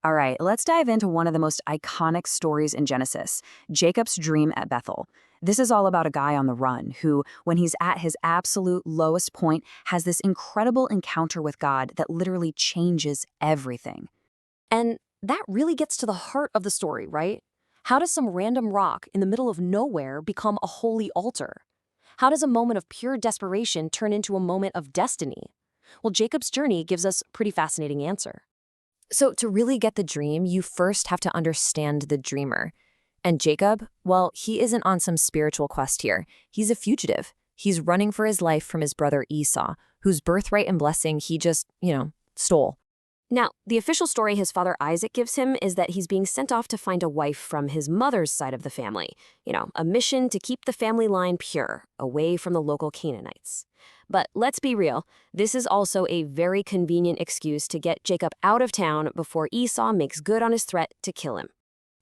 All right, let's dive into one of the most iconic stories in Genesis, Jacob's dream at Bethel. This is all about a guy on the run who, when he's at his absolute lowest point, has this incredible encounter with God that literally changes everything. And that really gets to the heart of the story, right? How does some random rock in the middle of nowhere become a holy altar? How does a moment of pure desperation turn into a moment of destiny? Well, Jacob's journey gives us a pretty fascinating answer. So, to really get the dream, you first have to understand the dreamer. And Jacob, well, he isn't on some spiritual quest here. He's a fugitive. He's running for his life from his brother Esau, whose birthright and blessing he just, stole. Now, the official story his father Isaac gives him is that he's being sent off to find a wife from his mother's side of the family. A mission to keep the family line pure, away from the local Canaanites. But let's be real, this is also a very convenient excuse to get Jacob out of town before Esau makes good on his threat to kill him.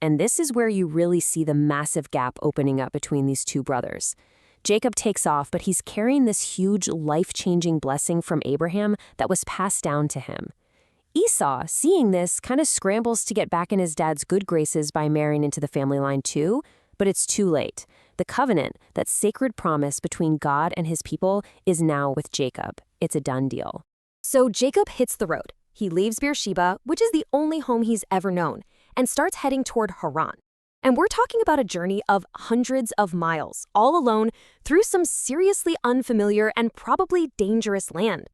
And this is where you really see the massive gap opening up between these two brothers. Jacob takes off, but he's carrying this huge, life-changing blessing from Abraham that was passed down to him. Esau, seeing this, kind of scrambles to get back in his dad's good graces by marrying into the family line too, but it's too late. The covenant, that sacred promise between God and his people, is now with Jacob. It's a done deal. So Jacob hits the road. He leaves Beersheba, which is the only home he's ever known, and starts heading toward Haran. And we're talking about a journey of hundreds of miles, all alone, through some seriously unfamiliar and probably dangerous land.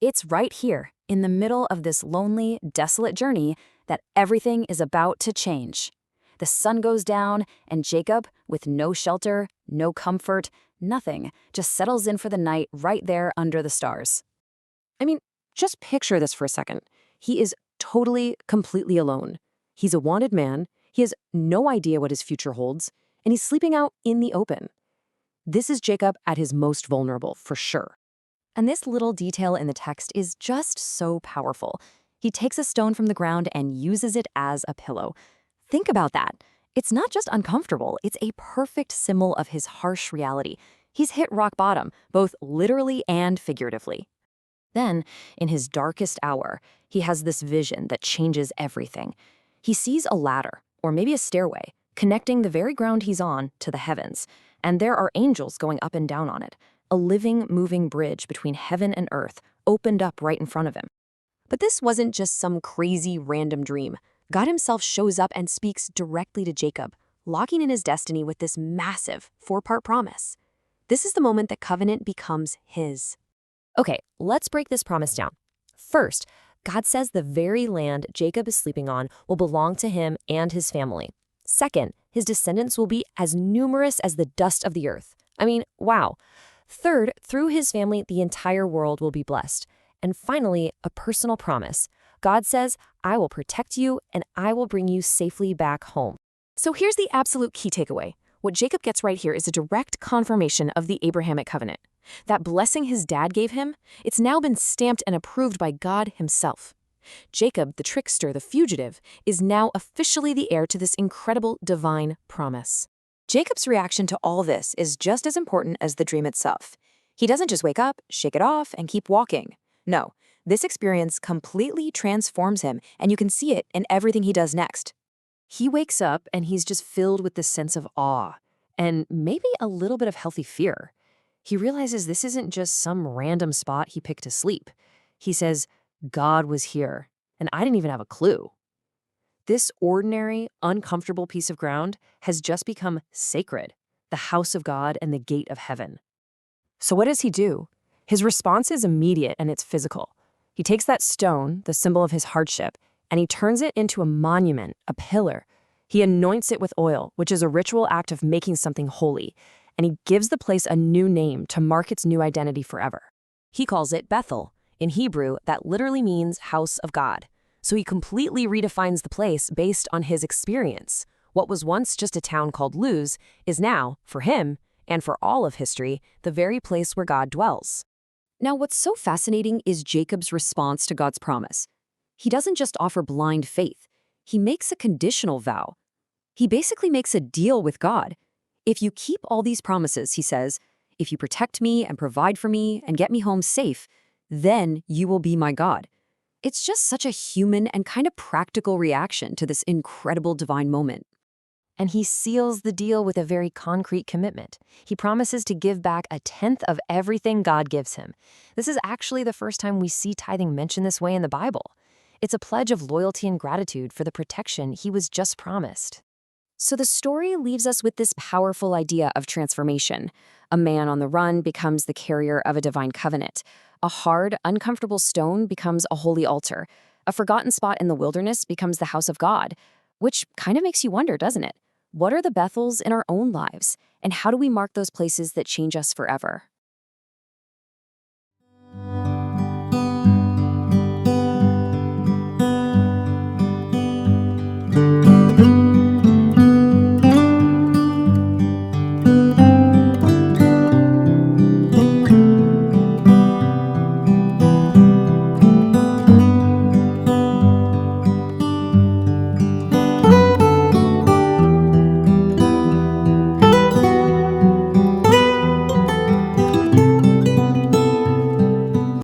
It's right here, in the middle of this lonely, desolate journey, that everything is about to change. The sun goes down, and Jacob, with no shelter, no comfort, nothing, just settles in for the night right there under the stars. I mean, just picture this for a second. He is totally, completely alone. He's a wanted man, he has no idea what his future holds, and he's sleeping out in the open. This is Jacob at his most vulnerable, for sure. And this little detail in the text is just so powerful. He takes a stone from the ground and uses it as a pillow. Think about that. It's not just uncomfortable, it's a perfect symbol of his harsh reality. He's hit rock bottom, both literally and figuratively. Then, in his darkest hour, he has this vision that changes everything. He sees a ladder, or maybe a stairway, connecting the very ground he's on to the heavens, and there are angels going up and down on it. A living, moving bridge between heaven and earth opened up right in front of him. But this wasn't just some crazy random dream. God himself shows up and speaks directly to Jacob, locking in his destiny with this massive four-part promise. This is the moment that covenant becomes his. Okay, let's break this promise down. First, God says the very land Jacob is sleeping on will belong to him and his family. Second, his descendants will be as numerous as the dust of the earth. I mean, wow. Third, through his family, the entire world will be blessed. And finally, a personal promise. God says, I will protect you and I will bring you safely back home. So here's the absolute key takeaway. What Jacob gets right here is a direct confirmation of the Abrahamic covenant. That blessing his dad gave him, it's now been stamped and approved by God himself. Jacob, the trickster, the fugitive, is now officially the heir to this incredible divine promise. Jacob's reaction to all this is just as important as the dream itself. He doesn't just wake up, shake it off, and keep walking. No, this experience completely transforms him, and you can see it in everything he does next. He wakes up and he's just filled with this sense of awe, and maybe a little bit of healthy fear. He realizes this isn't just some random spot he picked to sleep. He says, God was here, and I didn't even have a clue. This ordinary, uncomfortable piece of ground has just become sacred, the house of God and the gate of heaven. So what does he do? His response is immediate and it's physical. He takes that stone, the symbol of his hardship, and he turns it into a monument, a pillar. He anoints it with oil, which is a ritual act of making something holy, and he gives the place a new name to mark its new identity forever. He calls it Bethel. In Hebrew, that literally means house of God. So he completely redefines the place based on his experience. What was once just a town called Luz is now, for him, and for all of history, the very place where God dwells. Now, what's so fascinating is Jacob's response to God's promise. He doesn't just offer blind faith. He makes a conditional vow. He basically makes a deal with God. If you keep all these promises, he says, if you protect me and provide for me and get me home safe, then you will be my God. It's just such a human and kind of practical reaction to this incredible divine moment. And he seals the deal with a very concrete commitment. He promises to give back a tenth of everything God gives him. This is actually the first time we see tithing mentioned this way in the Bible. It's a pledge of loyalty and gratitude for the protection he was just promised. So the story leaves us with this powerful idea of transformation. A man on the run becomes the carrier of a divine covenant. A hard, uncomfortable stone becomes a holy altar. A forgotten spot in the wilderness becomes the house of God. Which kind of makes you wonder, doesn't it? What are the Bethels in our own lives? And how do we mark those places that change us forever?